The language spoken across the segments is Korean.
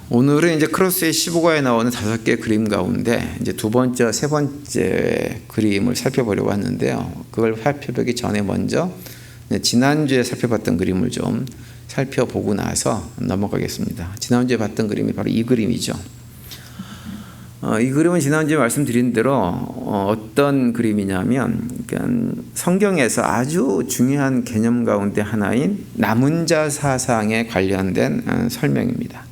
오늘은 이제 크로스의 15가에 나오는 5개 그림 가운데 이제 두 번째, 세 번째 그림을 살펴보려고 하는데요. 그걸 살펴보기 전에 먼저 지난주에 살펴봤던 그림을 좀 살펴보고 나서 넘어가겠습니다. 지난주에 봤던 그림이 바로 이 그림이죠. 이 그림은 지난주에 말씀드린 대로 어떤 그림이냐면, 그러니까 성경에서 아주 중요한 개념 가운데 하나인 남은 자 사상에 관련된 설명입니다.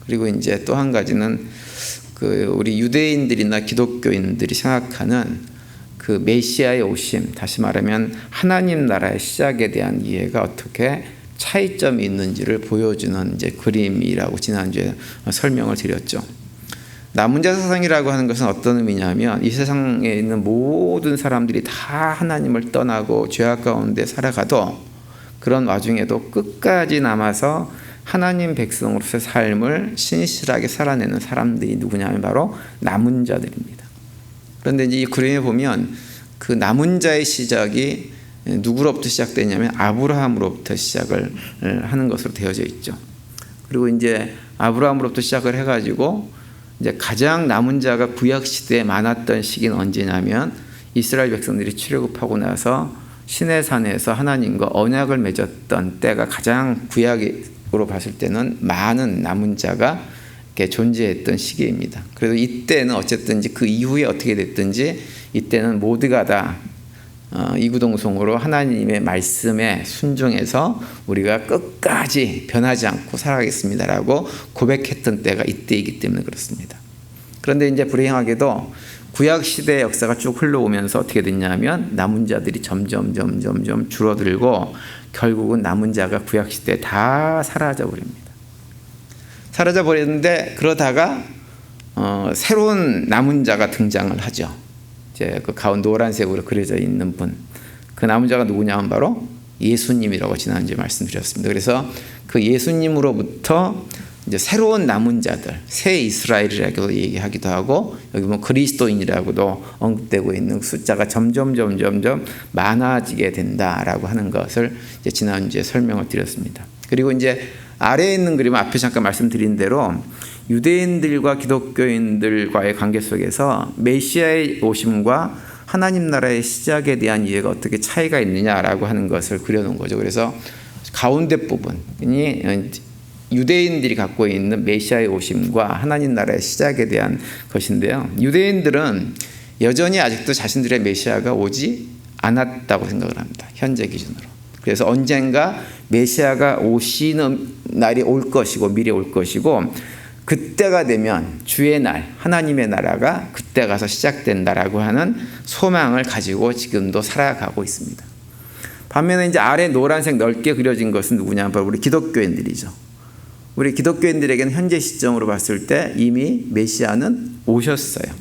그리고 이제 또 한 가지는 우리 유대인들이나 기독교인들이 생각하는 그 메시아의 오심, 다시 말하면 하나님 나라의 시작에 대한 이해가 어떻게 차이점이 있는지를 보여주는 이제 그림이라고 지난주에 설명을 드렸죠. 남은 자 사상이라고 하는 것은 어떤 의미냐면, 이 세상에 있는 모든 사람들이 다 하나님을 떠나고 죄악 가운데 살아가도 그런 와중에도 끝까지 남아서 하나님 백성으로서의 삶을 신실하게 살아내는 사람들이 누구냐면 바로 남은 자들입니다. 그런데 이제 이 그림에 보면 그 남은 자의 시작이 누구로부터 시작되냐면 아브라함으로부터 시작을 하는 것으로 되어져 있죠. 그리고 이제 아브라함으로부터 시작을 해가지고 이제 가장 남은 자가 구약 시대에 많았던 시기는 언제냐면 이스라엘 백성들이 출애굽하고 나서 시내산에서 하나님과 언약을 맺었던 때가 가장 구약으로 봤을 때는 많은 남은 자가 이렇게 존재했던 시기입니다. 그래서 이때는 어쨌든지 그 이후에 어떻게 됐든지 이때는 모두가 다 이구동성으로 하나님의 말씀에 순종해서 우리가 끝까지 변하지 않고 살아가겠습니다라고 고백했던 때가 이때이기 때문에 그렇습니다. 그런데 이제 불행하게도 구약 시대의 역사가 쭉 흘러오면서 어떻게 됐냐면 남은 자들이 점점 줄어들고 결국은 남은 자가 구약 시대에 다 사라져 버립니다. 사라져 버렸는데 그러다가 새로운 남은 자가 등장을 하죠. 이제 그 가운데 노란색으로 그려져 있는 분, 그 남은 자가 누구냐면 바로 예수님이라고 지난주에 말씀드렸습니다. 그래서 그 예수님으로부터 이제 새로운 남은 자들, 새 이스라엘이라고도 얘기하기도 하고, 여기 뭐 그리스도인이라고도 언급되고 있는 숫자가 점점 많아지게 된다라고 하는 것을 이제 지난주에 설명을 드렸습니다. 그리고 이제 아래에 있는 그림은 앞에 잠깐 말씀드린 대로 유대인들과 기독교인들과의 관계 속에서 메시아의 오심과 하나님 나라의 시작에 대한 이해가 어떻게 차이가 있느냐라고 하는 것을 그려놓은 거죠. 그래서 가운데 부분이 유대인들이 갖고 있는 메시아의 오심과 하나님 나라의 시작에 대한 것인데요. 유대인들은 여전히 아직도 자신들의 메시아가 오지 않았다고 생각을 합니다. 현재 기준으로. 그래서 언젠가 메시아가 오시는 날이 올 것이고 미래 올 것이고, 그때가 되면 주의 날, 하나님의 나라가 그때 가서 시작된다라고 하는 소망을 가지고 지금도 살아가고 있습니다. 반면에 이제 아래 노란색 넓게 그려진 것은 누구냐면 바로 우리 기독교인들이죠. 우리 기독교인들에게는 현재 시점으로 봤을 때 이미 메시아는 오셨어요.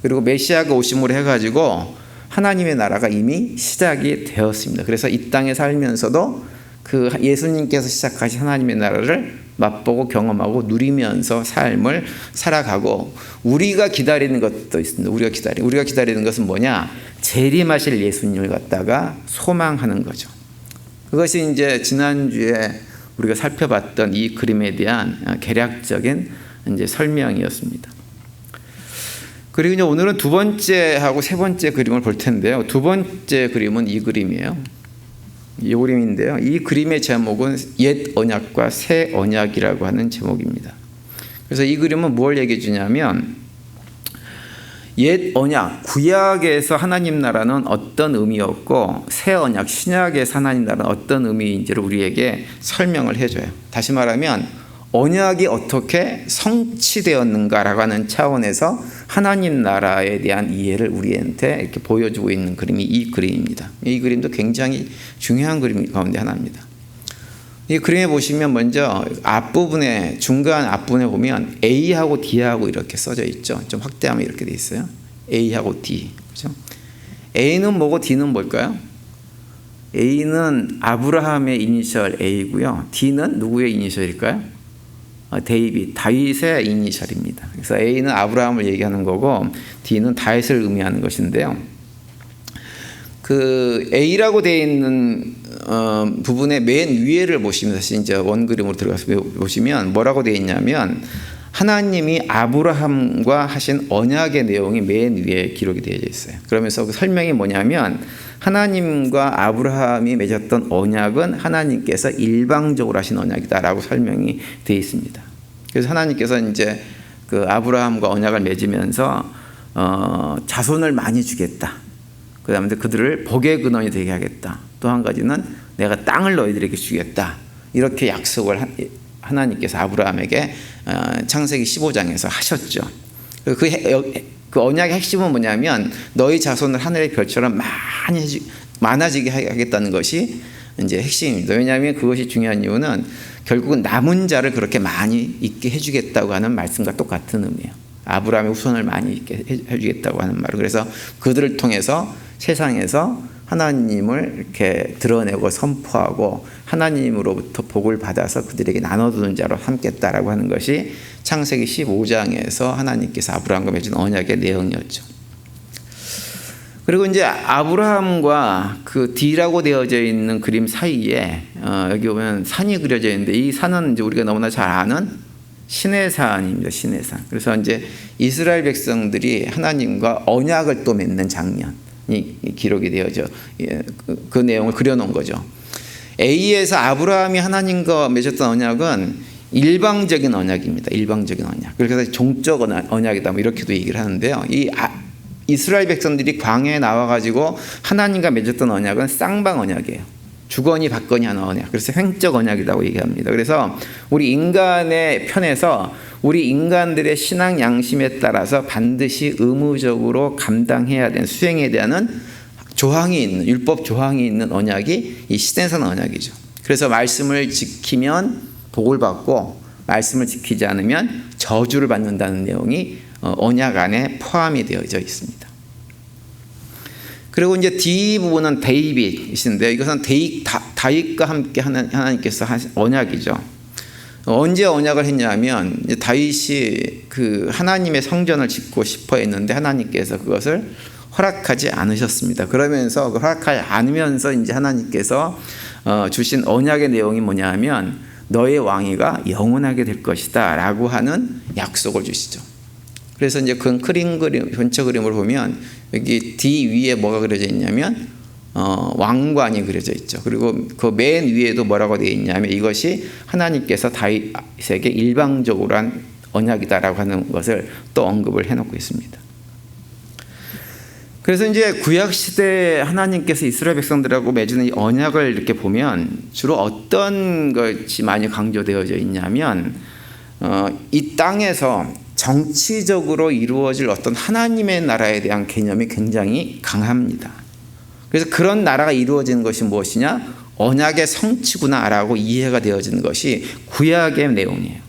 그리고 메시아가 오심으로 해가지고 하나님의 나라가 이미 시작이 되었습니다. 그래서 이 땅에 살면서도 그 예수님께서 시작하신 하나님의 나라를 맛보고 경험하고 누리면서 삶을 살아가고, 우리가 기다리는 것도 있습니다. 우리가 기다리는 것은 뭐냐? 재림하실 예수님을 갖다가 소망하는 거죠. 그것이 이제 지난주에 우리가 살펴봤던 이 그림에 대한 개략적인 이제 설명이었습니다. 그리고 이제 오늘은 두 번째하고 세 번째 그림을 볼 텐데요. 두 번째 그림은 이 그림이에요. 이 그림인데요. 이 그림의 제목은 옛 언약과 새 언약이라고 하는 제목입니다. 그래서 이 그림은 뭘 얘기해 주냐면, 옛 언약, 구약에서 하나님 나라는 어떤 의미였고, 새 언약, 신약에서 하나님 나라는 어떤 의미인지를 우리에게 설명을 해줘요. 다시 말하면 언약이 어떻게 성취되었는가라고 하는 차원에서 하나님 나라에 대한 이해를 우리한테 이렇게 보여주고 있는 그림이 이 그림입니다. 이 그림도 굉장히 중요한 그림 가운데 하나입니다. 이 그림에 보시면 먼저 앞부분에, 중간 앞부분에 보면 A하고 D하고 이렇게 써져 있죠. 좀 확대하면 이렇게 돼 있어요. A하고 D. 그렇죠? A는 뭐고 D는 뭘까요? A는 아브라함의 이니셜 A고요. D는 누구의 이니셜일까요? 다윗의 이니셜입니다. 그래서 A는 아브라함을 얘기하는 거고 D는 다윗을 의미하는 것인데요. 그 A라고 되어 있는 부분의 맨 위에를 보시면 다시 이제 원그림으로 들어가서 보시면 뭐라고 되어 있냐면 하나님이 아브라함과 하신 언약의 내용이 맨 위에 기록이 되어 있어요. 그러면서 그 설명이 뭐냐면 하나님과 아브라함이 맺었던 언약은 하나님께서 일방적으로 하신 언약이다라고 설명이 되어 있습니다. 그래서 하나님께서 이제 그 아브라함과 언약을 맺으면서 자손을 많이 주겠다. 그 다음에 그들을 복의 근원이 되게 하겠다. 또 한 가지는 내가 땅을 너희들에게 주겠다. 이렇게 약속을 하나님께서 아브라함에게 창세기 15장에서 하셨죠. 그 언약의 핵심은 뭐냐면 너희 자손을 하늘의 별처럼 많아지게 하겠다는 것이 이제 핵심입니다. 왜냐하면 그것이 중요한 이유는 결국은 남은 자를 그렇게 많이 있게 해주겠다고 하는 말씀과 똑같은 의미예요. 아브라함의 후손을 많이 있게 해주겠다고 하는 말을. 그래서 그들을 통해서 세상에서 하나님을 이렇게 드러내고 선포하고 하나님으로부터 복을 받아서 그들에게 나눠주는 자로 삼겠다라고 하는 것이 창세기 15장에서 하나님께서 아브라함과 맺은 언약의 내용이었죠. 그리고 이제 아브라함과 그 D라고 되어져 있는 그림 사이에 여기 보면 산이 그려져 있는데 이 산은 이제 우리가 너무나 잘 아는 시내산입니다. 시내산. 그래서 이제 이스라엘 백성들이 하나님과 언약을 또 맺는 장면이 기록이 되어져 그 내용을 그려놓은 거죠. A에서 아브라함이 하나님과 맺었던 언약은 일방적인 언약입니다. 일방적인 언약. 그래서 종적 언약이다. 뭐 이렇게도 얘기를 하는데요. 이스라엘 백성들이 광야에 나와가지고 하나님과 맺었던 언약은 쌍방 언약이에요. 주거니 받거니 하는 언약. 그래서 횡적 언약이라고 얘기합니다. 그래서 우리 인간의 편에서 우리 인간들의 신앙 양심에 따라서 반드시 의무적으로 감당해야 되는 수행에 대한 조항이 있는 율법 조항이 있는 언약이 이 시내산 언약이죠. 그래서 말씀을 지키면 복을 받고 말씀을 지키지 않으면 저주를 받는다는 내용이 언약 안에 포함이 되어져 있습니다. 그리고 이제 D 부분은 데이빗이신데 이것은 다윗과 함께 하나님께서 하신 언약이죠. 언제 언약을 했냐면 다윗이 그 하나님의 성전을 짓고 싶어 했는데 하나님께서 그것을 허락하지 않으셨습니다. 그러면서 허락하지 않으면서 이제 하나님께서 주신 언약의 내용이 뭐냐면 너의 왕위가 영원하게 될 것이다라고 하는 약속을 주시죠. 그래서 이제 그 전체 그림을 보면 여기 D 위에 뭐가 그려져 있냐면 왕관이 그려져 있죠. 그리고 그 맨 위에도 뭐라고 되어 있냐면 이것이 하나님께서 다윗에게 일방적으로 한 언약이다라고 하는 것을 또 언급을 해놓고 있습니다. 그래서 이제 구약 시대에 하나님께서 이스라엘 백성들하고 맺은 이 언약을 이렇게 보면 주로 어떤 것이 많이 강조되어져 있냐면 이 땅에서 정치적으로 이루어질 어떤 하나님의 나라에 대한 개념이 굉장히 강합니다. 그래서 그런 나라가 이루어지는 것이 무엇이냐? 언약의 성취구나라고 이해가 되어지는 것이 구약의 내용이에요.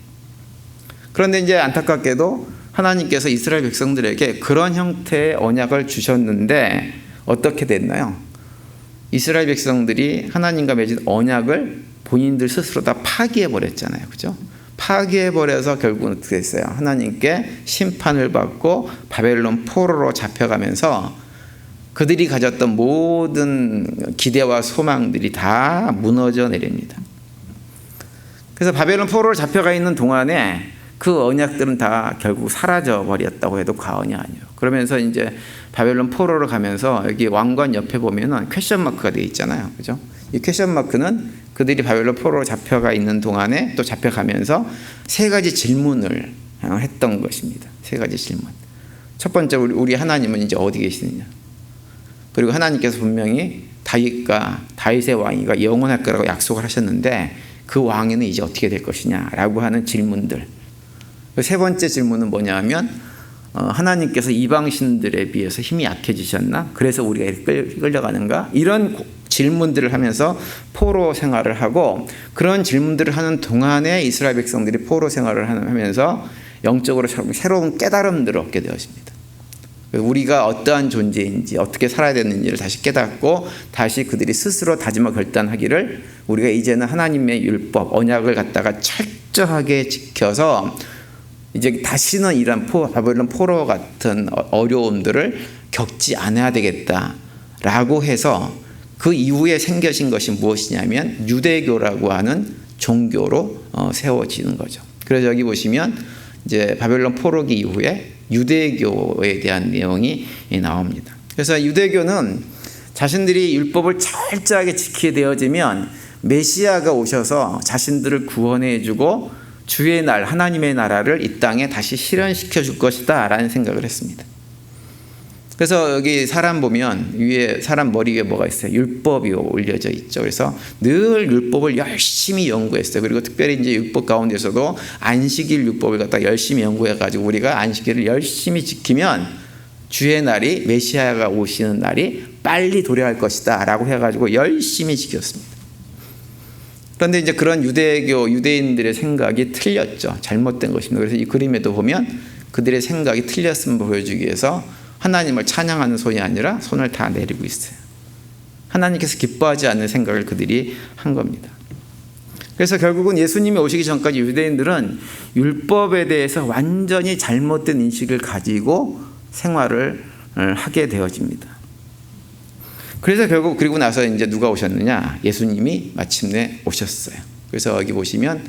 그런데 이제 안타깝게도 하나님께서 이스라엘 백성들에게 그런 형태의 언약을 주셨는데 어떻게 됐나요? 이스라엘 백성들이 하나님과 맺은 언약을 본인들 스스로 다 파기해버렸잖아요. 그죠? 파기해버려서 결국은 어떻게 됐어요? 하나님께 심판을 받고 바벨론 포로로 잡혀가면서 그들이 가졌던 모든 기대와 소망들이 다 무너져 내립니다. 그래서 바벨론 포로로 잡혀가 있는 동안에 그 언약들은 다 결국 사라져 버렸다고 해도 과언이 아니에요. 그러면서 이제 바벨론 포로로 가면서 여기 왕관 옆에 보면은 퀘션 마크가 되어 있잖아요. 그죠? 이 퀘션 마크는 그들이 바벨론 포로로 잡혀가 있는 동안에 또 잡혀가면서 세 가지 질문을 했던 것입니다. 세 가지 질문. 첫 번째, 우리 하나님은 이제 어디 계시느냐? 그리고 하나님께서 분명히 다윗의 왕위가 영원할 거라고 약속을 하셨는데 그 왕위는 이제 어떻게 될 것이냐라고 하는 질문들. 세 번째 질문은 뭐냐면 하나님께서 이방신들에 비해서 힘이 약해지셨나? 그래서 우리가 이렇게 끌려가는가? 이런 질문들을 하면서 포로 생활을 하고 그런 질문들을 하는 동안에 이스라엘 백성들이 포로 생활을 하면서 영적으로 새로운 깨달음들을 얻게 되었습니다. 우리가 어떠한 존재인지 어떻게 살아야 되는지를 다시 깨닫고 다시 그들이 스스로 다짐하고 결단하기를 우리가 이제는 하나님의 율법, 언약을 갖다가 철저하게 지켜서 이제 다시는 이런 바벨론 포로 같은 어려움들을 겪지 않아야 되겠다라고 해서 그 이후에 생겨진 것이 무엇이냐면 유대교라고 하는 종교로 세워지는 거죠. 그래서 여기 보시면 이제 바벨론 포로기 이후에 유대교에 대한 내용이 나옵니다. 그래서 유대교는 자신들이 율법을 철저하게 지키게 되어지면 메시아가 오셔서 자신들을 구원해 주고 주의 날 하나님의 나라를 이 땅에 다시 실현시켜 줄 것이다 라는 생각을 했습니다. 그래서 여기 사람 보면 위에 사람 머리 위에 뭐가 있어요? 율법이 올려져 있죠. 그래서 늘 율법을 열심히 연구했어요. 그리고 특별히 이제 율법 가운데서도 안식일 율법을 갖다 열심히 연구해가지고 우리가 안식일을 열심히 지키면 주의 날이 메시아가 오시는 날이 빨리 도래할 것이다 라고 해가지고 열심히 지켰습니다. 그런데 이제 그런 유대인들의 생각이 틀렸죠. 잘못된 것입니다. 그래서 이 그림에도 보면 그들의 생각이 틀렸음을 보여주기 위해서 하나님을 찬양하는 손이 아니라 손을 다 내리고 있어요. 하나님께서 기뻐하지 않는 생각을 그들이 한 겁니다. 그래서 결국은 예수님이 오시기 전까지 유대인들은 율법에 대해서 완전히 잘못된 인식을 가지고 생활을 하게 되어집니다. 그래서 결국 그리고 나서 이제 누가 오셨느냐? 예수님이 마침내 오셨어요. 그래서 여기 보시면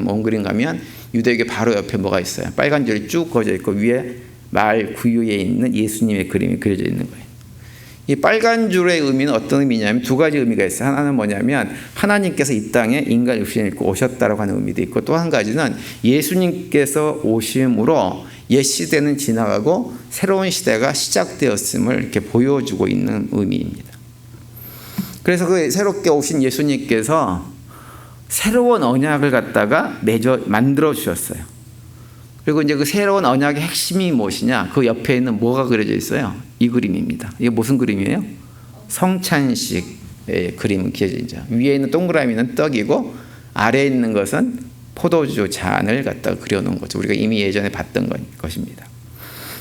원 그림 가면 유대교 바로 옆에 뭐가 있어요? 빨간 줄이 쭉 그어져 있고 위에 말 구유에 있는 예수님의 그림이 그려져 있는 거예요. 이 빨간 줄의 의미는 어떤 의미냐면 두 가지 의미가 있어요. 하나는 뭐냐면 하나님께서 이 땅에 인간 육신을 입고 오셨다라고 하는 의미도 있고 또 한 가지는 예수님께서 오심으로 옛 시대는 지나가고 새로운 시대가 시작되었음을 이렇게 보여주고 있는 의미입니다. 그래서 그 새롭게 오신 예수님께서 새로운 언약을 갖다가 만들어 주셨어요. 그리고 이제 그 새로운 언약의 핵심이 무엇이냐? 그 옆에 있는 뭐가 그려져 있어요? 이 그림입니다. 이게 무슨 그림이에요? 성찬식의 그림 그려져 있죠. 위에 있는 동그라미는 떡이고 아래에 있는 것은 포도주 잔을 갖다가 그려놓은 거죠. 우리가 이미 예전에 봤던 것입니다.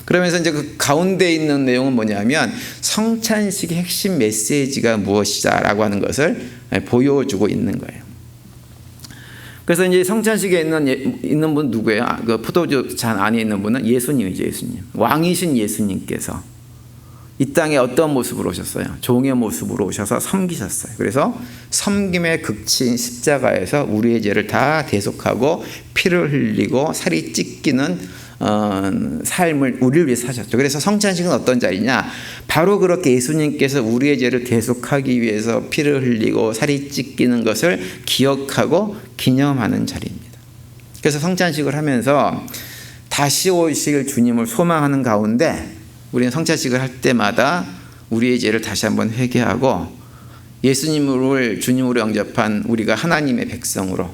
그러면서 이제 그 가운데 있는 내용은 뭐냐면 성찬식의 핵심 메시지가 무엇이다라고 하는 것을 보여주고 있는 거예요. 그래서 이제 성찬식에 있는 분 누구예요? 그 포도주 잔 안에 있는 분은 예수님이죠, 예수님. 왕이신 예수님께서 이 땅에 어떤 모습으로 오셨어요? 종의 모습으로 오셔서 섬기셨어요. 그래서 섬김의 극치인 십자가에서 우리의 죄를 다 대속하고 피를 흘리고 살이 찢기는 삶을 우리를 위해 사셨죠. 그래서 성찬식은 어떤 자리냐? 바로 그렇게 예수님께서 우리의 죄를 대속하기 위해서 피를 흘리고 살이 찢기는 것을 기억하고 기념하는 자리입니다. 그래서 성찬식을 하면서 다시 오실 주님을 소망하는 가운데 우리는 성찬식을 할 때마다 우리의 죄를 다시 한번 회개하고 예수님을 주님으로 영접한 우리가 하나님의 백성으로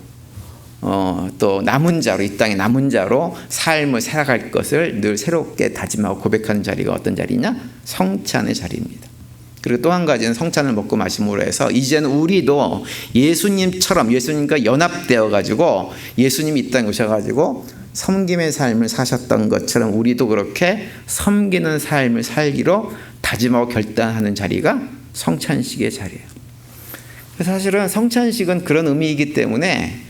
또 남은 자로 이 땅에 남은 자로 삶을 살아갈 것을 늘 새롭게 다짐하고 고백하는 자리가 어떤 자리냐? 성찬의 자리입니다. 그리고 또 한 가지는 성찬을 먹고 마심으로 해서 이제는 우리도 예수님처럼 예수님과 연합되어 가지고 예수님이 이 땅에 오셔가지고 섬김의 삶을 사셨던 것처럼 우리도 그렇게 섬기는 삶을 살기로 다짐하고 결단하는 자리가 성찬식의 자리예요. 그래서 사실은 성찬식은 그런 의미이기 때문에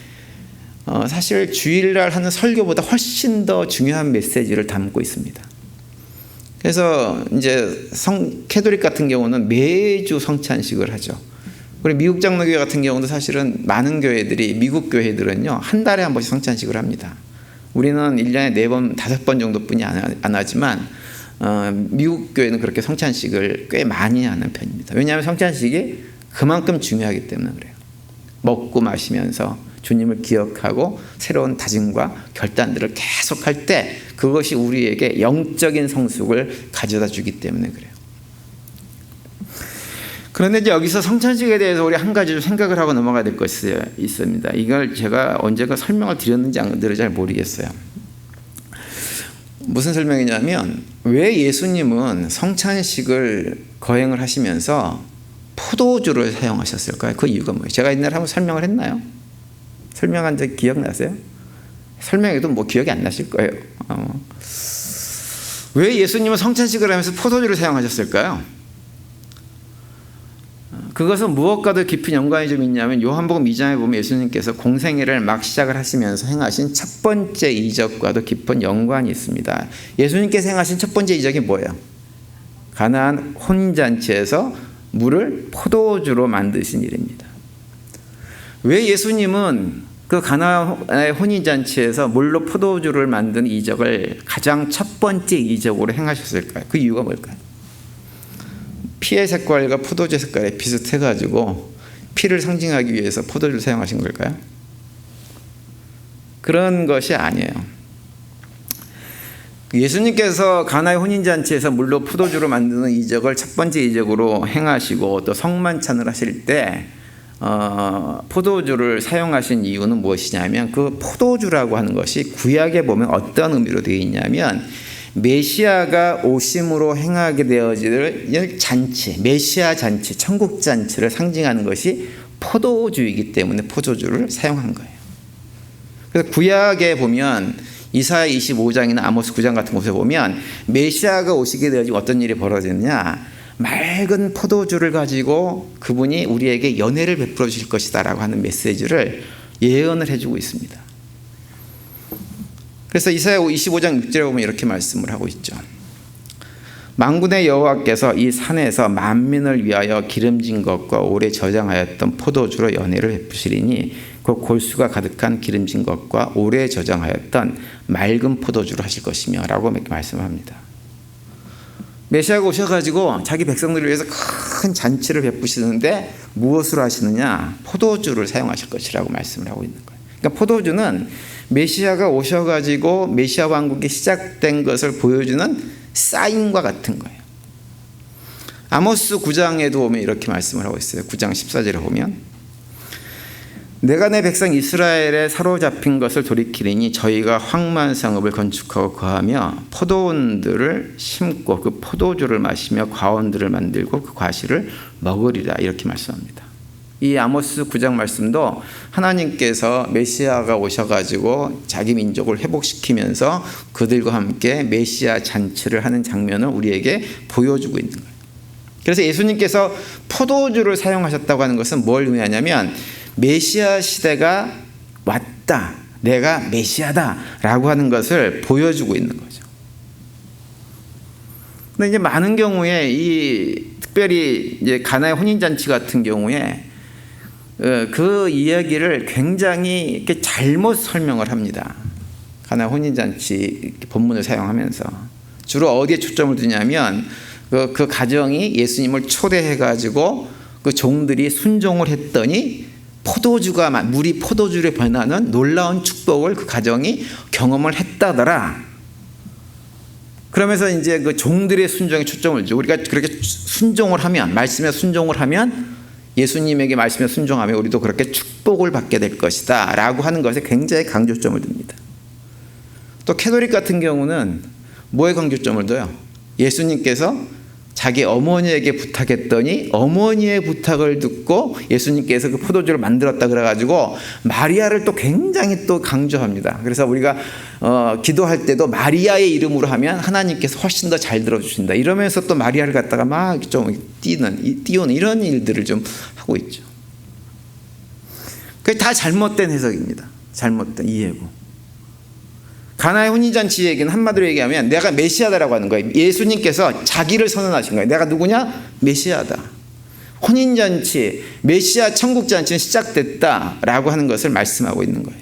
사실 주일날 하는 설교보다 훨씬 더 중요한 메시지를 담고 있습니다. 그래서 이제 캐톨릭 같은 경우는 매주 성찬식을 하죠. 그리고 미국 장로교회 같은 경우도 사실은 많은 교회들이 미국 교회들은요 한 달에 한 번씩 성찬식을 합니다. 우리는 1년에 4번, 5번 정도뿐이 안 하지만 미국 교회는 그렇게 성찬식을 꽤 많이 하는 편입니다. 왜냐하면 성찬식이 그만큼 중요하기 때문에 그래요. 먹고 마시면서 주님을 기억하고 새로운 다짐과 결단들을 계속할 때 그것이 우리에게 영적인 성숙을 가져다 주기 때문에 그래요. 그런데 이제 여기서 성찬식에 대해서 우리 한 가지 좀 생각을 하고 넘어가야 될 것이 있습니다. 이걸 제가 언제가 설명을 드렸는지 안 드렸는지 잘 모르겠어요. 무슨 설명이냐면 왜 예수님은 성찬식을 거행을 하시면서 포도주를 사용하셨을까요? 그 이유가 뭐예요? 제가 옛날에 한번 설명을 했나요? 설명한 적 기억나세요? 설명해도 뭐 기억이 안 나실 거예요. 왜 예수님은 성찬식을 하면서 포도주를 사용하셨을까요? 그것은 무엇과도 깊은 연관이 좀 있냐면 요한복음 2장에 보면 예수님께서 공생애를 막 시작을 하시면서 행하신 첫 번째 이적과도 깊은 연관이 있습니다. 예수님께서 행하신 첫 번째 이적이 뭐예요? 가나안 혼잔치에서 물을 포도주로 만드신 일입니다. 왜 예수님은 그 가나의 혼인잔치에서 물로 포도주를 만든 이적을 가장 첫 번째 이적으로 행하셨을까요? 그 이유가 뭘까요? 피의 색깔과 포도주 색깔이 비슷해가지고 피를 상징하기 위해서 포도주를 사용하신 걸까요? 그런 것이 아니에요. 예수님께서 가나의 혼인잔치에서 물로 포도주로 만드는 이적을 첫 번째 이적으로 행하시고 또 성만찬을 하실 때 포도주를 사용하신 이유는 무엇이냐면 그 포도주라고 하는 것이 구약에 보면 어떤 의미로 되어 있냐면 메시아가 오심으로 행하게 되어질 잔치, 메시아 잔치, 천국 잔치를 상징하는 것이 포도주이기 때문에 포도주를 사용한 거예요. 그래서 구약에 보면 이사야 25장이나 아모스 9장 같은 곳에 보면 메시아가 오시게 되어지면 어떤 일이 벌어지느냐, 맑은 포도주를 가지고 그분이 우리에게 연회를 베풀어 주실 것이다 라고 하는 메시지를 예언을 해주고 있습니다. 그래서 이사야 25장 6절에 보면 이렇게 말씀을 하고 있죠. 만군의 여호와께서 이 산에서 만민을 위하여 기름진 것과 오래 저장하였던 포도주로 연회를 베푸시리니 그 골수가 가득한 기름진 것과 오래 저장하였던 맑은 포도주로 하실 것이며 라고 말씀합니다. 메시아가 오셔가지고 자기 백성들을 위해서 큰 잔치를 베푸시는데 무엇으로 하시느냐? 포도주를 사용하실 것이라고 말씀을 하고 있는 거예요. 그러니까 포도주는 메시아가 오셔가지고 메시아 왕국이 시작된 것을 보여주는 사인과 같은 거예요. 아모스 9장에도 보면 이렇게 말씀을 하고 있어요. 9장 14절에 보면 내가 내 백성 이스라엘에 사로잡힌 것을 돌이키리니 저희가 황무한 성읍을 건축하고 거하며 포도원들을 심고 그 포도주를 마시며 과원들을 만들고 그 과실을 먹으리라 이렇게 말씀합니다. 이 아모스 9장 말씀도 하나님께서 메시아가 오셔가지고 자기 민족을 회복시키면서 그들과 함께 메시아 잔치를 하는 장면을 우리에게 보여주고 있는 거예요. 그래서 예수님께서 포도주를 사용하셨다고 하는 것은 뭘 의미하냐면 메시아 시대가 왔다, 내가 메시아다 라고 하는 것을 보여주고 있는 거죠. 근데 이제 많은 경우에 특별히 이제 가나의 혼인잔치 같은 경우에 그 이야기를 굉장히 이렇게 잘못 설명을 합니다. 가나 혼인잔치 본문을 사용하면서 주로 어디에 초점을 두냐면 그 가정이 예수님을 초대해가지고 그 종들이 순종을 했더니 물이 포도주로 변하는 놀라운 축복을 그 가정이 경험을 했다더라. 그러면서 이제 그 종들의 순종에 초점을 두고 우리가 그렇게 순종을 하면, 말씀에 순종을 하면 예수님에게 말씀에 순종하면 우리도 그렇게 축복을 받게 될 것이다 라고 하는 것에 굉장히 강조점을 둡니다. 또 캐톨릭 같은 경우는 뭐에 강조점을 둬요? 예수님께서 자기 어머니에게 부탁했더니 어머니의 부탁을 듣고 예수님께서 그 포도주를 만들었다 그래가지고 마리아를 또 굉장히 또 강조합니다. 그래서 우리가 기도할 때도 마리아의 이름으로 하면 하나님께서 훨씬 더 잘 들어주신다 이러면서 또 마리아를 갖다가 막 좀 띄우는 이런 일들을 좀 하고 있죠. 그게 다 잘못된 해석입니다. 잘못된 이해고. 가나의 혼인잔치 얘기는 한마디로 얘기하면 내가 메시아다라고 하는 거예요. 예수님께서 자기를 선언하신 거예요. 내가 누구냐? 메시아다. 혼인잔치, 메시아 천국잔치는 시작됐다라고 하는 것을 말씀하고 있는 거예요.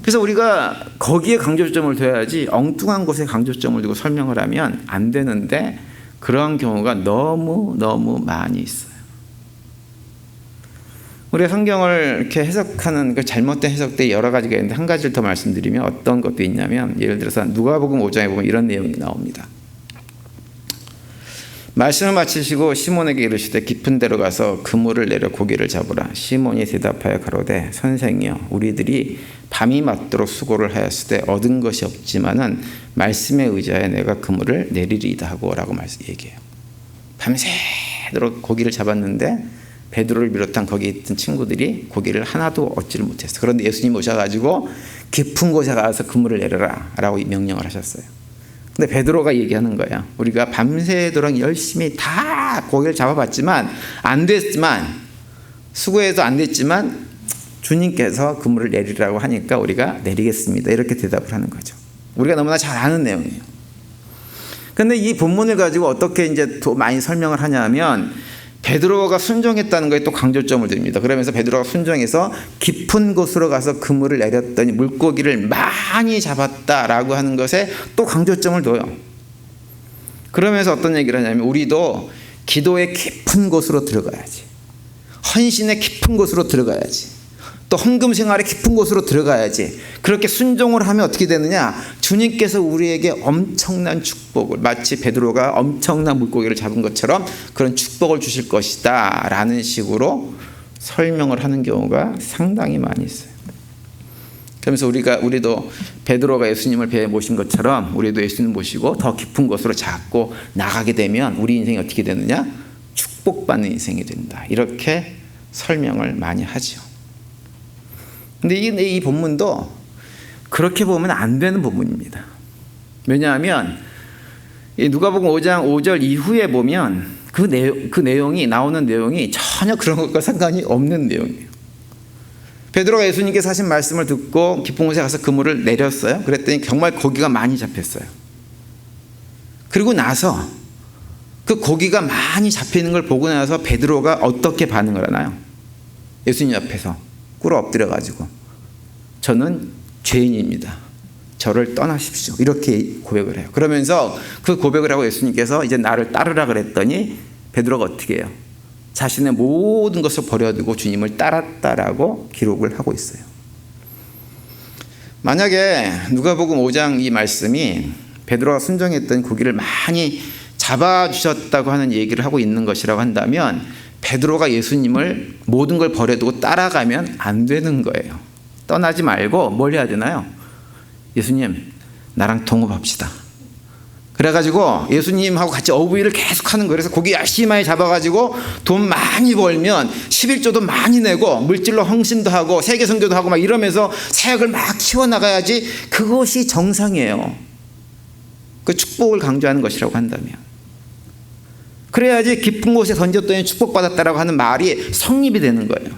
그래서 우리가 거기에 강조점을 둬야지 엉뚱한 곳에 강조점을 두고 설명을 하면 안 되는데 그러한 경우가 너무 많이 있어요. 우리가 성경을 이렇게 해석하는 그 잘못된 해석들이 여러 가지가 있는데 한 가지를 더 말씀드리면 어떤 것도 있냐면 예를 들어서 누가복음 5장에 보면 이런 내용이 나옵니다. 말씀을 마치시고 시몬에게 이르시되 깊은 데로 가서 그물을 내려 고기를 잡으라. 시몬이 대답하여 가로되 선생이여 우리들이 밤이 맞도록 수고를 하였으되 얻은 것이 없지만은 말씀에 의지하여 내가 그물을 내리리이다 하고 라고 얘기해요. 밤새도록 고기를 잡았는데 베드로를 비롯한 거기 있던 친구들이 고기를 하나도 얻지를 못했어요. 그런데 예수님 오셔가지고 깊은 곳에 가서 그물을 내려라 라고 명령을 하셨어요. 근데 베드로가 얘기하는 거예요. 우리가 밤새도록 열심히 다 고기를 잡아봤지만 안 됐지만 수고해도 안 됐지만 주님께서 그물을 내리라고 하니까 우리가 내리겠습니다. 이렇게 대답을 하는 거죠. 우리가 너무나 잘 아는 내용이에요. 근데 이 본문을 가지고 어떻게 이제 더 많이 설명을 하냐면 베드로가 순종했다는 거에 또 강조점을 둡니다. 그러면서 베드로가 순종해서 깊은 곳으로 가서 그물을 내렸더니 물고기를 많이 잡았다라고 하는 것에 또 강조점을 둬요. 그러면서 어떤 얘기를 하냐면 우리도 기도의 깊은 곳으로 들어가야지. 헌신의 깊은 곳으로 들어가야지. 또 헌금 생활의 깊은 곳으로 들어가야지. 그렇게 순종을 하면 어떻게 되느냐? 주님께서 우리에게 엄청난 축복을, 마치 베드로가 엄청난 물고기를 잡은 것처럼 그런 축복을 주실 것이다 라는 식으로 설명을 하는 경우가 상당히 많이 있어요. 그러면서 우리도 베드로가 예수님을 배에 모신 것처럼 우리도 예수님 모시고 더 깊은 곳으로 자꾸 나가게 되면 우리 인생이 어떻게 되느냐? 축복받는 인생이 된다. 이렇게 설명을 많이 하죠. 근데 이 본문도 그렇게 보면 안 되는 본문입니다. 왜냐하면 누가복음 5장 5절 이후에 보면 그 내용이 나오는 내용이 전혀 그런 것과 상관이 없는 내용이에요. 베드로가 예수님께서 하신 말씀을 듣고 깊은 곳에 가서 그물을 내렸어요. 그랬더니 정말 고기가 많이 잡혔어요. 그리고 나서 그 고기가 많이 잡히는 걸 보고 나서 베드로가 어떻게 반응을 하나요? 예수님 앞에서 꿇어 엎드려가지고 저는 죄인입니다. 저를 떠나십시오. 이렇게 고백을 해요. 그러면서 그 고백을 하고 예수님께서 이제 나를 따르라 그랬더니 베드로가 어떻게 해요? 자신의 모든 것을 버려두고 주님을 따랐다라고 기록을 하고 있어요. 만약에 누가복음 5장 이 말씀이 베드로가 순종했던 고기를 많이 잡아주셨다고 하는 얘기를 하고 있는 것이라고 한다면 베드로가 예수님을 모든 걸 버려두고 따라가면 안 되는 거예요. 떠나지 말고 뭘 해야 되나요? 예수님 나랑 동업합시다. 그래가지고 예수님하고 같이 어부일을 계속하는 거예요. 그래서 고기 열심히 많이 잡아가지고 돈 많이 벌면 11조도 많이 내고 물질로 헌신도 하고 세계 선교도 하고 막 이러면서 사역을 막 키워나가야지 그것이 정상이에요. 그 축복을 강조하는 것이라고 한다면. 그래야지 깊은 곳에 던졌더니 축복받았다라고 하는 말이 성립이 되는 거예요.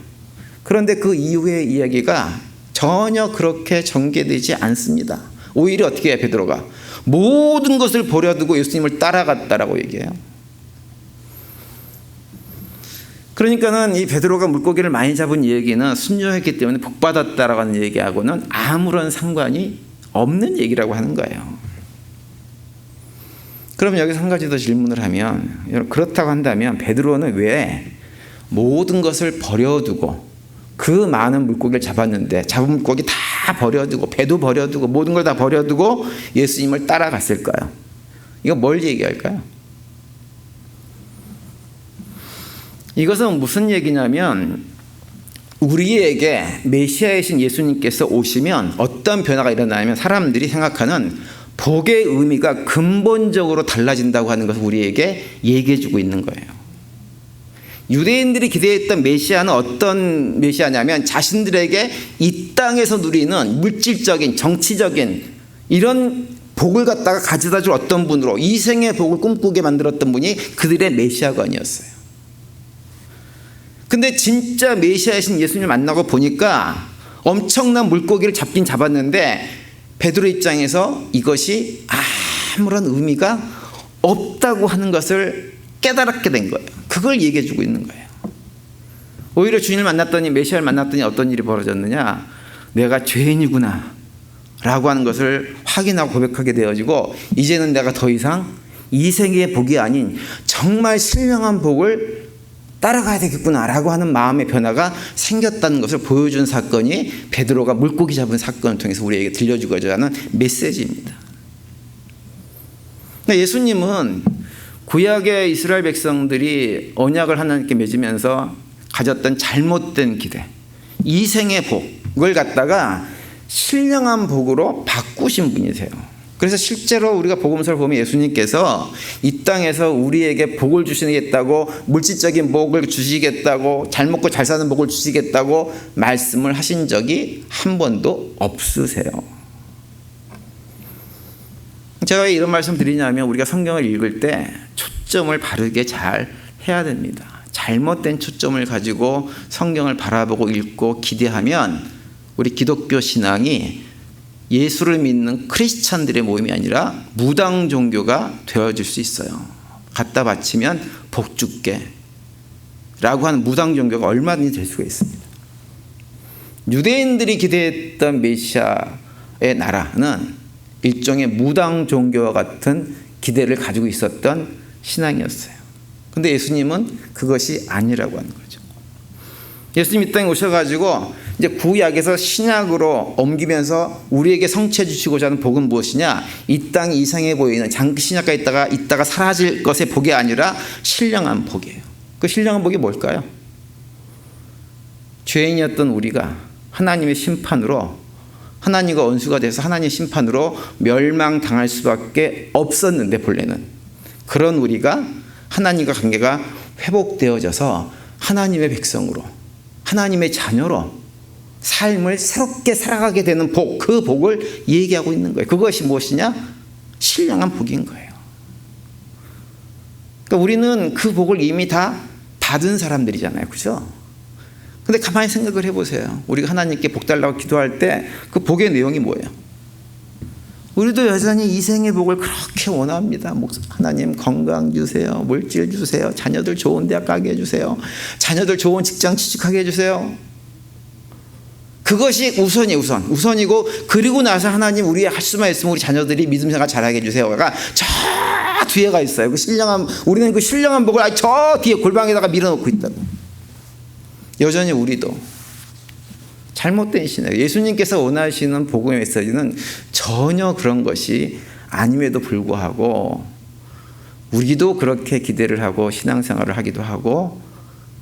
그런데 그 이후의 이야기가 전혀 그렇게 전개되지 않습니다. 오히려 어떻게 해요? 베드로가 모든 것을 버려두고 예수님을 따라갔다라고 얘기해요. 그러니까는 이 베드로가 물고기를 많이 잡은 얘기는 순종했기 때문에 복받았다라고 하는 얘기하고는 아무런 상관이 없는 얘기라고 하는 거예요. 그럼 여기서 한 가지 더 질문을 하면, 그렇다고 한다면 베드로는 왜 모든 것을 버려두고 그 많은 물고기를 잡았는데 잡은 물고기 다 버려두고 배도 버려두고 모든 걸 다 버려두고 예수님을 따라갔을까요? 이거 뭘 얘기할까요? 이것은 무슨 얘기냐면 우리에게 메시아이신 예수님께서 오시면 어떤 변화가 일어나냐면 사람들이 생각하는 복의 의미가 근본적으로 달라진다고 하는 것을 우리에게 얘기해 주고 있는 거예요. 유대인들이 기대했던 메시아는 어떤 메시아냐면 자신들에게 이 땅에서 누리는 물질적인 정치적인 이런 복을 갖다가 가져다 줄 어떤 분으로 이생의 복을 꿈꾸게 만들었던 분이 그들의 메시아가 아니었어요. 근데 진짜 메시아이신 예수님을 만나고 보니까 엄청난 물고기를 잡긴 잡았는데 베드로 입장에서 이것이 아무런 의미가 없다고 하는 것을 깨달았게 된 거예요. 그걸 얘기해 주고 있는 거예요. 오히려 주님을 만났더니 메시아를 만났더니 어떤 일이 벌어졌느냐? 내가 죄인이구나 라고 하는 것을 확인하고 고백하게 되어지고 이제는 내가 더 이상 이 세계의 복이 아닌 정말 신령한 복을 따라가야 되겠구나 라고 하는 마음의 변화가 생겼다는 것을 보여준 사건이 베드로가 물고기 잡은 사건을 통해서 우리에게 들려주고자 하는 메시지입니다. 예수님은 구약의 이스라엘 백성들이 언약을 하나님께 맺으면서 가졌던 잘못된 기대, 이생의 복을 갖다가 신령한 복으로 바꾸신 분이세요. 그래서 실제로 우리가 복음서를 보면 예수님께서 이 땅에서 우리에게 복을 주시겠다고, 물질적인 복을 주시겠다고, 잘 먹고 잘 사는 복을 주시겠다고 말씀을 하신 적이 한 번도 없으세요. 제가 왜 이런 말씀 드리냐면 우리가 성경을 읽을 때 초점을 바르게 잘 해야 됩니다. 잘못된 초점을 가지고 성경을 바라보고 읽고 기대하면 우리 기독교 신앙이 예수를 믿는 크리스찬들의 모임이 아니라 무당 종교가 되어질 수 있어요. 갖다 바치면 복 줄게 라고 하는 무당 종교가 얼마든지 될 수가 있습니다. 유대인들이 기대했던 메시아의 나라는 일종의 무당 종교와 같은 기대를 가지고 있었던 신앙이었어요. 근데 예수님은 그것이 아니라고 하는 거죠. 예수님 이 땅에 오셔가지고 이제 구약에서 신약으로 옮기면서 우리에게 성취해 주시고자 하는 복은 무엇이냐? 이 땅이 이상해 보이는 장기 신약가 있다가 사라질 것의 복이 아니라 신령한 복이에요. 그 신령한 복이 뭘까요? 죄인이었던 우리가 하나님의 심판으로, 하나님과 원수가 돼서 하나님의 심판으로 멸망당할 수밖에 없었는데, 본래는 그런 우리가 하나님과 관계가 회복되어져서 하나님의 백성으로, 하나님의 자녀로 삶을 새롭게 살아가게 되는 복, 그 복을 얘기하고 있는 거예요. 그것이 무엇이냐? 신령한 복인 거예요. 그러니까 우리는 그 복을 이미 다 받은 사람들이잖아요. 그죠? 근데 가만히 생각을 해보세요. 우리가 하나님께 복 달라고 기도할 때 그 복의 내용이 뭐예요? 우리도 여전히 이 생의 복을 그렇게 원합니다. 하나님 건강 주세요. 물질 주세요. 자녀들 좋은 대학 가게 해주세요. 자녀들 좋은 직장 취직하게 해주세요. 그것이 우선이고, 그리고 나서 하나님 우리 할 수만 있으면 우리 자녀들이 믿음 생활 잘하게 해주세요가 저 뒤에가 있어요. 우리는 그 신령한 복을 저 뒤에 골방에다가 밀어놓고 있다고. 여전히 우리도 잘못된 신앙, 예수님께서 원하시는 복음의 메시지는 전혀 그런 것이 아님에도 불구하고 우리도 그렇게 기대를 하고 신앙생활을 하기도 하고,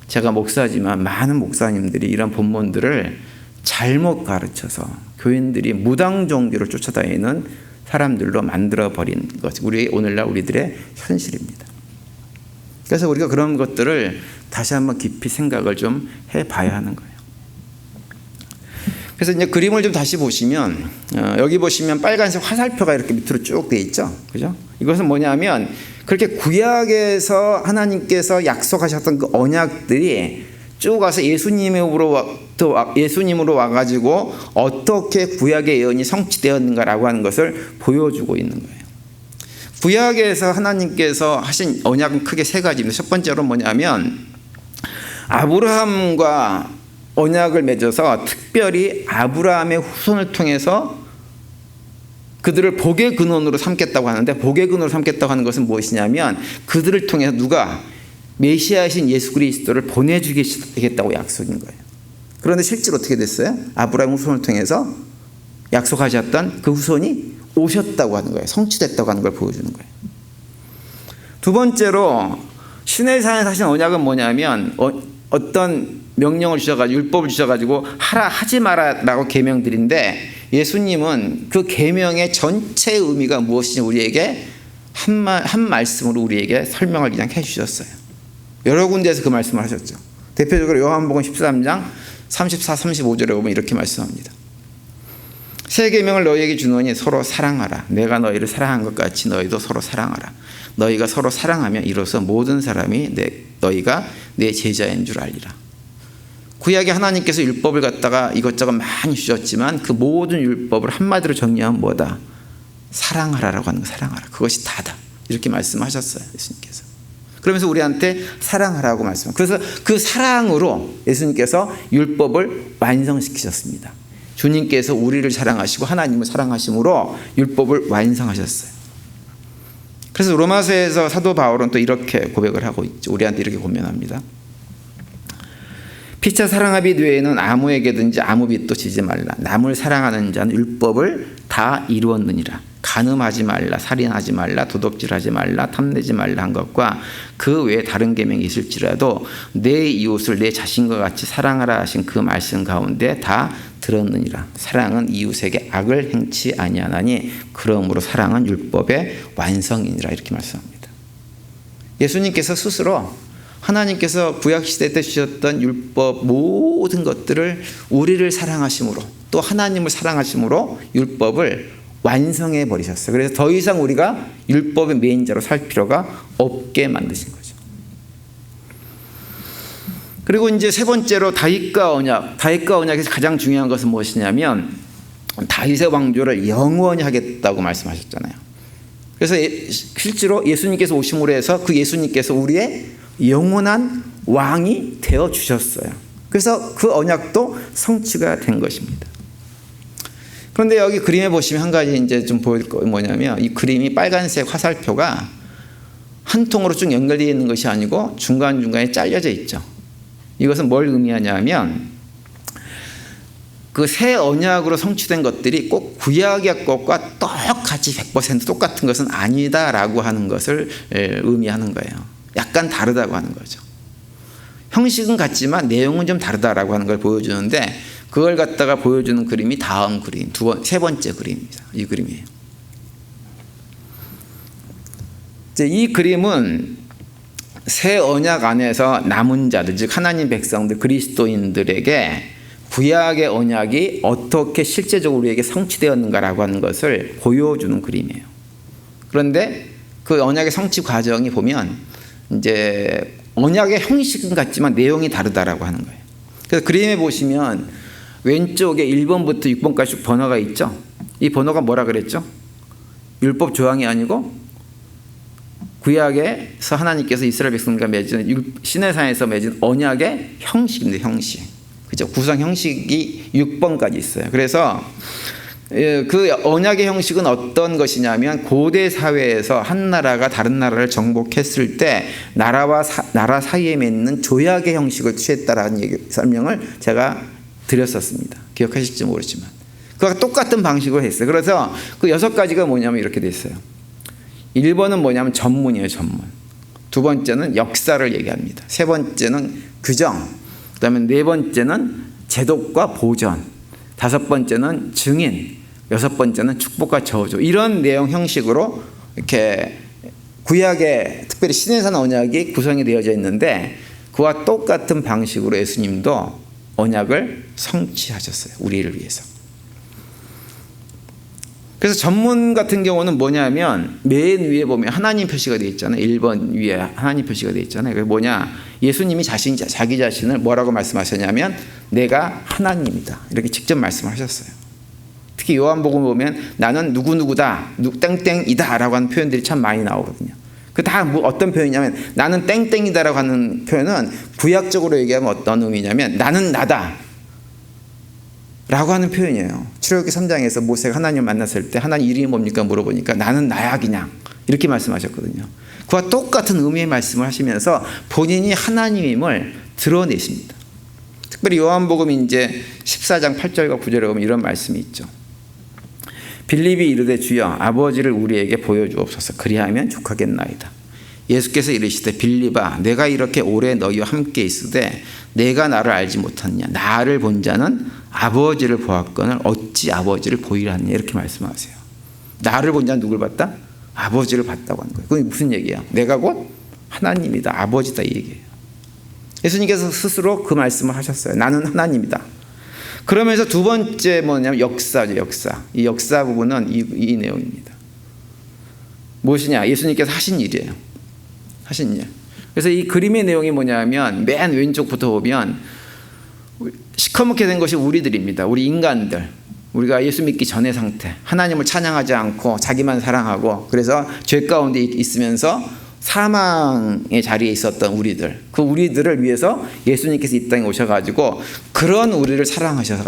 제가 목사지만 많은 목사님들이 이런 본문들을 잘못 가르쳐서 교인들이 무당 종교를 쫓아다니는 사람들로 만들어버린 것이 오늘날 우리들의 현실입니다. 그래서 우리가 그런 것들을 다시 한번 깊이 생각을 좀 해봐야 하는 거예요. 그래서 이제 그림을 좀 다시 보시면, 여기 보시면 빨간색 화살표가 이렇게 밑으로 쭉 돼 있죠. 그죠? 이것은 뭐냐면, 그렇게 구약에서 하나님께서 약속하셨던 그 언약들이 쭉 가서 예수님으로 와가지고 어떻게 구약의 예언이 성취되었는가라고 하는 것을 보여주고 있는 거예요. 구약에서 하나님께서 하신 언약은 크게 세 가지입니다. 첫 번째로 뭐냐면, 아브라함과 언약을 맺어서 특별히 아브라함의 후손을 통해서 그들을 복의 근원으로 삼겠다고 하는데, 복의 근원으로 삼겠다고 하는 것은 무엇이냐면, 그들을 통해서 누가 메시아이신 예수 그리스도를 보내주겠다고 약속인 거예요. 그런데 실제로 어떻게 됐어요? 아브라함 후손을 통해서 약속하셨던 그 후손이 오셨다고 하는 거예요. 성취됐다고 하는 걸 보여주는 거예요. 두 번째로 시내산에서 하신 언약은 뭐냐면, 어떤 명령을 주셔가지고, 율법을 주셔가지고 하라 하지 마라라고 계명들인데, 예수님은 그 계명의 전체 의미가 무엇인지 우리에게 한 말씀으로 우리에게 설명을 그냥 해주셨어요. 여러 군데에서 그 말씀을 하셨죠. 대표적으로 요한복음 13장 34, 35절에 보면 이렇게 말씀합니다. 새 계명을 너희에게 주노니 서로 사랑하라. 내가 너희를 사랑한 것 같이 너희도 서로 사랑하라. 너희가 서로 사랑하면 이로써 모든 사람이 너희가 내 제자인 줄 알리라. 구약에 하나님께서 율법을 갖다가 이것저것 많이 주셨지만 그 모든 율법을 한마디로 정리하면 뭐다? 사랑하라라고 하는 거, 사랑하라. 그것이 다다. 이렇게 말씀하셨어요, 예수님께서. 그러면서 우리한테 사랑하라고 말씀합니다. 그래서 그 사랑으로 예수님께서 율법을 완성시키셨습니다. 주님께서 우리를 사랑하시고 하나님을 사랑하심으로 율법을 완성하셨어요. 그래서 로마서에서 사도 바울은 또 이렇게 고백을 하고 있죠. 우리한테 이렇게 고면합니다. 피차 사랑하비 외에는 아무에게든지 아무 빚도 지지 말라. 남을 사랑하는 자는 율법을 다 이루었느니라. 간음하지 말라, 살인하지 말라, 도둑질하지 말라, 탐내지 말라 한 것과 그 외에 다른 계명이 있을지라도 내 이웃을 내 자신과 같이 사랑하라 하신 그 말씀 가운데 다 들었느니라. 사랑은 이웃에게 악을 행치 아니하나니 그러므로 사랑은 율법의 완성이니라. 이렇게 말씀합니다. 예수님께서 스스로 하나님께서 구약시대 때 주셨던 율법 모든 것들을 우리를 사랑하심으로, 또 하나님을 사랑하심으로 율법을 완성해 버리셨어요. 그래서 더 이상 우리가 율법의 메인자로 살 필요가 없게 만드신 거죠. 그리고 이제 세 번째로 다윗과 언약. 다윗과 언약에서 가장 중요한 것은 무엇이냐면, 다윗의 왕조를 영원히 하겠다고 말씀하셨잖아요. 그래서 실제로 예수님께서 오심으로 해서 그 예수님께서 우리의 영원한 왕이 되어 주셨어요. 그래서 그 언약도 성취가 된 것입니다. 그런데 여기 그림에 보시면 한 가지 이제 좀 보일 거 뭐냐면, 이 그림이 빨간색 화살표가 한 통으로 쭉 연결되어 있는 것이 아니고 중간중간에 잘려져 있죠. 이것은 뭘 의미하냐면, 그 새 언약으로 성취된 것들이 꼭 구약의 것과 똑같이 100% 똑같은 것은 아니다라고 하는 것을 의미하는 거예요. 약간 다르다고 하는 거죠. 형식은 같지만 내용은 좀 다르다라고 하는 걸 보여주는데, 그걸 갖다가 보여주는 그림이 다음 그림, 세 번째 그림입니다. 이 그림이에요. 이제 이 그림은 새 언약 안에서 남은 자들, 즉 하나님 백성들, 그리스도인들에게 구약의 언약이 어떻게 실제적으로 우리에게 성취되었는가라고 하는 것을 보여주는 그림이에요. 그런데 그 언약의 성취 과정이 보면 이제 언약의 형식은 같지만 내용이 다르다라고 하는 거예요. 그래서 그림에 보시면 왼쪽에 1번부터 6번까지 번호가 있죠. 이 번호가 뭐라 그랬죠? 율법 조항이 아니고 구약에서 하나님께서 이스라엘 백성들과 맺은 시내산에서 맺은 언약의 형식입니다. 형식. 그죠? 구성 형식이 6번까지 있어요. 그래서 그 언약의 형식은 어떤 것이냐면, 고대 사회에서 한 나라가 다른 나라를 정복했을 때 나라와 나라 사이에 맺는 조약의 형식을 취했다라는 설명을 제가 드렸었습니다. 기억하실지 모르지만 그와 똑같은 방식으로 했어요. 그래서 그 6가지가 뭐냐면 이렇게 됐어요. 1번은 뭐냐면 전문이에요. 전문. 두 번째는 역사를 얘기합니다. 세 번째는 규정, 그 다음에 네 번째는 제독과 보전, 다섯 번째는 증인, 여섯 번째는 축복과 저주. 이런 내용 형식으로 이렇게 구약의 특별히 시내산 언약이 구성이 되어져 있는데, 그와 똑같은 방식으로 예수님도 언약을 성취하셨어요. 우리를 위해서. 그래서 전문 같은 경우는 뭐냐면, 맨 위에 보면 하나님 표시가 되어 있잖아요. 1번 위에 하나님 표시가 되어 있잖아요. 그게 뭐냐, 예수님이 자기 자신을 뭐라고 말씀하셨냐면 내가 하나님이다, 이렇게 직접 말씀을 하셨어요. 특히 요한복음 보면 나는 누구누구다, 땡땡이다 라고 하는 표현들이 참 많이 나오거든요. 그 다 뭐 어떤 표현이냐면, 나는 땡땡이다 라고 하는 표현은 구약적으로 얘기하면 어떤 의미냐면 나는 나다 라고 하는 표현이에요. 출애굽기 3장에서 모세가 하나님을 만났을 때 하나님 이름이 뭡니까 물어보니까 나는 나야 그냥, 이렇게 말씀하셨거든요. 그와 똑같은 의미의 말씀을 하시면서 본인이 하나님임을 드러내십니다. 특별히 요한복음 이제 14장 8절과 9절에 보면 이런 말씀이 있죠. 빌립이 이르되 주여 아버지를 우리에게 보여주옵소서, 그리하면 족하겠나이다. 예수께서 이르시되 빌립아, 내가 이렇게 오래 너희와 함께 있으되 내가 나를 알지 못하느냐? 나를 본 자는 아버지를 보았거늘 어찌 아버지를 보이라 하느냐? 이렇게 말씀하세요. 나를 본 자는 누굴 봤다? 아버지를 봤다고 하는 거예요. 그게 무슨 얘기예요? 내가 곧 하나님이다, 아버지다, 이 얘기예요. 예수님께서 스스로 그 말씀을 하셨어요. 나는 하나님이다. 그러면서 두 번째 뭐냐면 역사죠. 역사. 이 역사 부분은 이 내용입니다. 무엇이냐? 예수님께서 하신 일이에요. 하신 일. 그래서 이 그림의 내용이 뭐냐면 맨 왼쪽부터 보면 시커멓게 된 것이 우리들입니다. 우리 인간들. 우리가 예수 믿기 전의 상태. 하나님을 찬양하지 않고 자기만 사랑하고, 그래서 죄 가운데 있으면서 사망의 자리에 있었던 우리들, 그 우리들을 위해서 예수님께서 이 땅에 오셔가지고 그런 우리를 사랑하셔서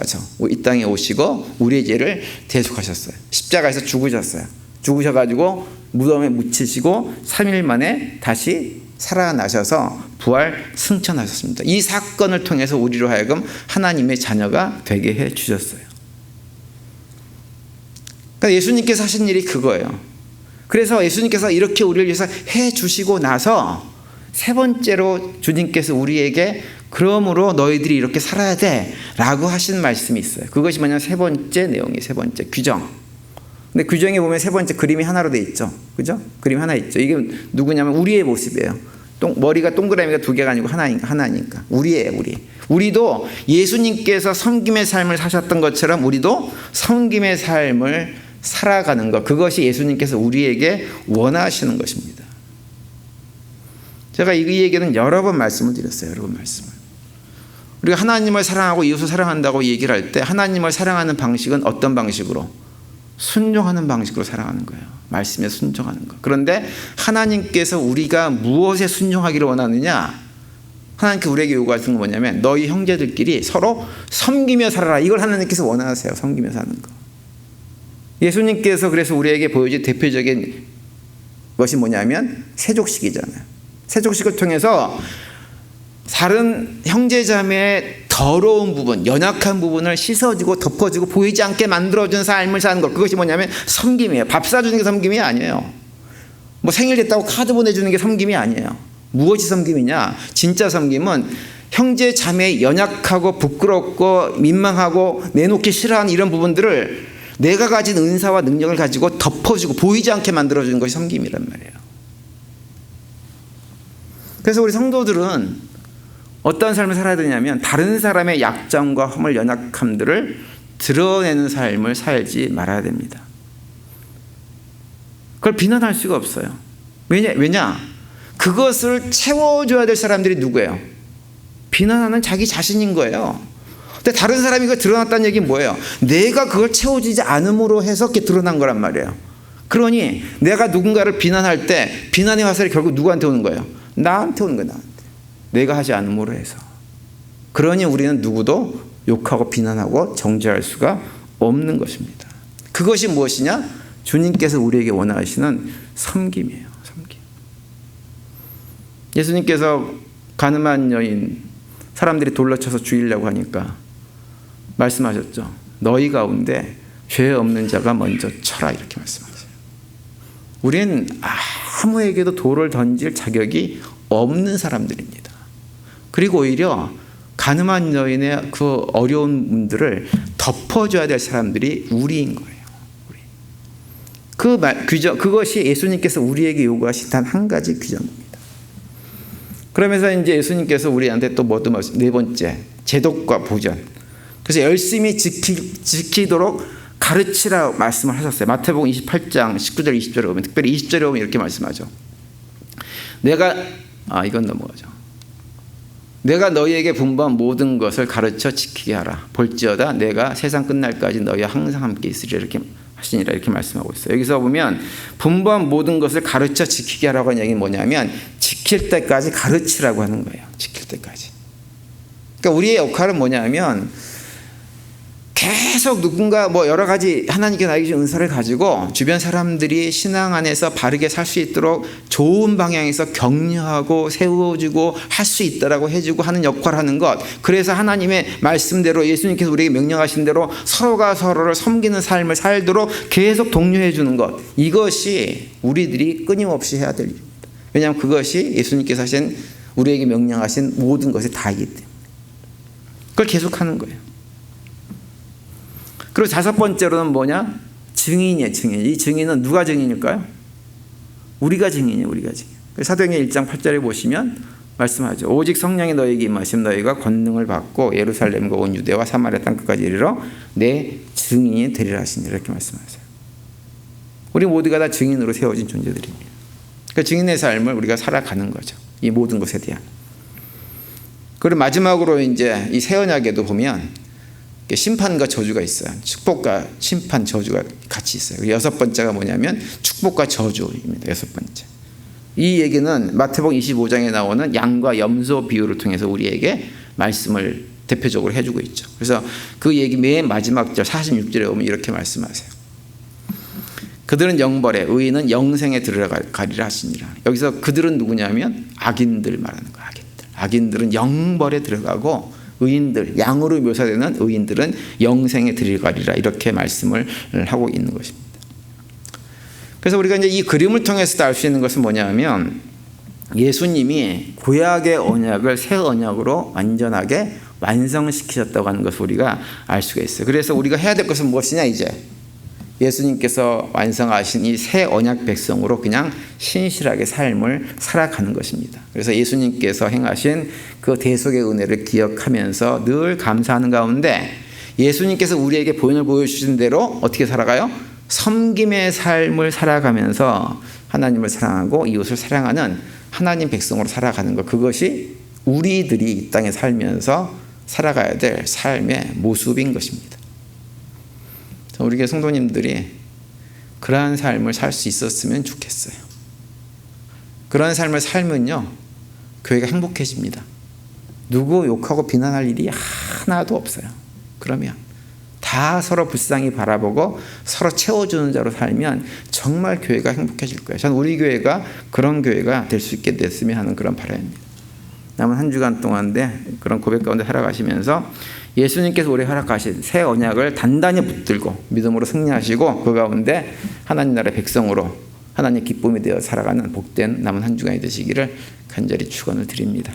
이 땅에 오시고 우리의 죄를 대속하셨어요. 십자가에서 죽으셨어요. 죽으셔가지고 무덤에 묻히시고 3일 만에 다시 살아나셔서 부활 승천하셨습니다. 이 사건을 통해서 우리로 하여금 하나님의 자녀가 되게 해 주셨어요. 그러니까 예수님께서 하신 일이 그거예요. 그래서 예수님께서 이렇게 우리를 위해서 해 주시고 나서 세 번째로 주님께서 우리에게 그러므로 너희들이 이렇게 살아야 돼 라고 하신 말씀이 있어요. 그것이 뭐냐면 세 번째 내용이에요. 세 번째 규정. 근데 규정에 보면 세 번째 그림이 하나로 돼 있죠. 그죠? 그림이 하나 있죠. 이게 누구냐면 우리의 모습이에요. 머리가 동그라미가 두 개가 아니고 하나니까. 우리예요, 우리. 우리도 예수님께서 섬김의 삶을 사셨던 것처럼 우리도 섬김의 삶을 살아가는 것, 그것이 예수님께서 우리에게 원하시는 것입니다. 제가 이 얘기는 여러 번 말씀을 드렸어요. 여러 번 말씀을. 우리가 하나님을 사랑하고 이웃을 사랑한다고 얘기를 할 때 하나님을 사랑하는 방식은 어떤 방식으로? 순종하는 방식으로 사랑하는 거예요. 말씀에 순종하는 거. 그런데 하나님께서 우리가 무엇에 순종하기를 원하느냐? 하나님께서 우리에게 요구하시는 건 뭐냐면 너희 형제들끼리 서로 섬기며 살아라. 이걸 하나님께서 원하세요. 섬기며 사는 거. 예수님께서 그래서 우리에게 보여준 대표적인 것이 뭐냐면 세족식이잖아요. 세족식을 통해서 다른 형제자매의 더러운 부분, 연약한 부분을 씻어주고 덮어주고 보이지 않게 만들어준 삶을 사는 것. 그것이 뭐냐면 섬김이에요. 밥 사주는 게 섬김이 아니에요. 뭐 생일 됐다고 카드 보내주는 게 섬김이 아니에요. 무엇이 섬김이냐? 진짜 섬김은 형제 자매의 연약하고 부끄럽고 민망하고 내놓기 싫어하는 이런 부분들을 내가 가진 은사와 능력을 가지고 덮어주고 보이지 않게 만들어주는 것이 섬김이란 말이에요. 그래서 우리 성도들은 어떤 삶을 살아야 되냐면 다른 사람의 약점과 허물, 연약함들을 드러내는 삶을 살지 말아야 됩니다. 그걸 비난할 수가 없어요. 왜냐? 그것을 채워줘야 될 사람들이 누구예요? 비난하는 자기 자신인 거예요. 근데 다른 사람이 그걸 드러났다는 얘기는 뭐예요? 내가 그걸 채워주지 않음으로 해서 그게 드러난 거란 말이에요. 그러니 내가 누군가를 비난할 때 비난의 화살이 결국 누구한테 오는 거예요? 나한테 오는 거예요. 나한테. 내가 하지 않음으로 해서. 그러니 우리는 누구도 욕하고 비난하고 정죄할 수가 없는 것입니다. 그것이 무엇이냐? 주님께서 우리에게 원하시는 섬김이에요. 섬김. 예수님께서 가늠한 여인 사람들이 돌려쳐서 죽이려고 하니까 말씀하셨죠. 너희 가운데 죄 없는 자가 먼저 쳐라 이렇게 말씀하세요. 우리는 아무에게도 돌을 던질 자격이 없는 사람들입니다. 그리고 오히려 가늠한 여인의 그 어려운 분들을 덮어줘야 될 사람들이 우리인 거예요. 그것이 예수님께서 우리에게 요구하신 단 한 가지 규정입니다. 그러면서 이제 예수님께서 우리한테 또 뭐도 말씀, 네 번째, 제독과 보전. 그래서 열심히 지키도록 가르치라고 말씀을 하셨어요. 마태복음 28장 19절 20절에 보면, 특별히 20절에 보면 이렇게 말씀하죠. 이건 넘어가죠. 내가 너희에게 분부한 모든 것을 가르쳐 지키게 하라. 볼지어다 내가 세상 끝날까지 너희와 항상 함께 있으리라 이렇게 하시니라 이렇게 말씀하고 있어요. 여기서 보면 분부한 모든 것을 가르쳐 지키게 하라고 하는 얘기는 뭐냐면 지킬 때까지 가르치라고 하는 거예요. 지킬 때까지. 그러니까 우리의 역할은 뭐냐면 계속 누군가 여러 가지 하나님께 나에게 주신 은사를 가지고 주변 사람들이 신앙 안에서 바르게 살 수 있도록 좋은 방향에서 격려하고 세워주고 할 수 있다라고 해주고 하는 역할을 하는 것. 그래서 하나님의 말씀대로 예수님께서 우리에게 명령하신 대로 서로가 서로를 섬기는 삶을 살도록 계속 독려해 주는 것. 이것이 우리들이 끊임없이 해야 될 일입니다. 왜냐하면 그것이 예수님께서 하신 우리에게 명령하신 모든 것의 다이기 때문에. 그걸 계속하는 거예요. 그리고 다섯 번째로는 뭐냐? 증인이에요. 증인. 이 증인은 누가 증인일까요? 우리가 증인이에요. 우리가 증인. 사도행전 1장 8절에 보시면 말씀하죠. 오직 성령이 너희에게 임하시면 너희가 권능을 받고 예루살렘과 온 유대와 사마리아 땅 끝까지 이르러 내 증인이 되리라 하시니 이렇게 말씀하세요. 우리 모두가 다 증인으로 세워진 존재들입니다. 그 증인의 삶을 우리가 살아가는 거죠. 이 모든 것에 대한. 그리고 마지막으로 이제 이 새 언약에도 보면 심판과 저주가 있어요. 축복과 심판, 저주가 같이 있어요. 여섯 번째가 뭐냐면 축복과 저주입니다. 여섯 번째. 이 얘기는 마태복음 25장에 나오는 양과 염소 비유를 통해서 우리에게 말씀을 대표적으로 해주고 있죠. 그래서 그 얘기 맨 마지막 절 46절에 보면 이렇게 말씀하세요. 그들은 영벌에, 의인은 영생에 들어가리라 하시니라. 여기서 그들은 누구냐면 악인들 말하는 거예요. 악인들은 영벌에 들어가고 의인들, 양으로 묘사되는 의인들은 영생에 들어가리라 이렇게 말씀을 하고 있는 것입니다. 그래서 우리가 이제 이 그림을 통해서 알 수 있는 것은 뭐냐면 예수님이 구약의 언약을 새 언약으로 완전하게 완성시키셨다고 하는 것을 우리가 알 수가 있어요. 그래서 우리가 해야 될 것은 무엇이냐 이제 예수님께서 완성하신 이 새 언약 백성으로 그냥 신실하게 삶을 살아가는 것입니다. 그래서 예수님께서 행하신 그 대속의 은혜를 기억하면서 늘 감사하는 가운데 예수님께서 우리에게 본을 보여주신 대로 어떻게 살아가요? 섬김의 삶을 살아가면서 하나님을 사랑하고 이웃을 사랑하는 하나님 백성으로 살아가는 것. 그것이 우리들이 이 땅에 살면서 살아가야 될 삶의 모습인 것입니다. 우리 교회 성도님들이 그러한 삶을 살 수 있었으면 좋겠어요. 그런 삶을 살면요, 교회가 행복해집니다. 누구 욕하고 비난할 일이 하나도 없어요. 그러면 다 서로 불쌍히 바라보고 서로 채워주는 자로 살면 정말 교회가 행복해질 거예요. 저는 우리 교회가 그런 교회가 될 수 있게 됐으면 하는 그런 바람입니다. 남은 한 주간 동안인데 그런 고백 가운데 살아가시면서 예수님께서 우리 허락하신 새 언약을 단단히 붙들고 믿음으로 승리하시고 그 가운데 하나님 나라의 백성으로 하나님 기쁨이 되어 살아가는 복된 남은 한 주간이 되시기를 간절히 축원을 드립니다.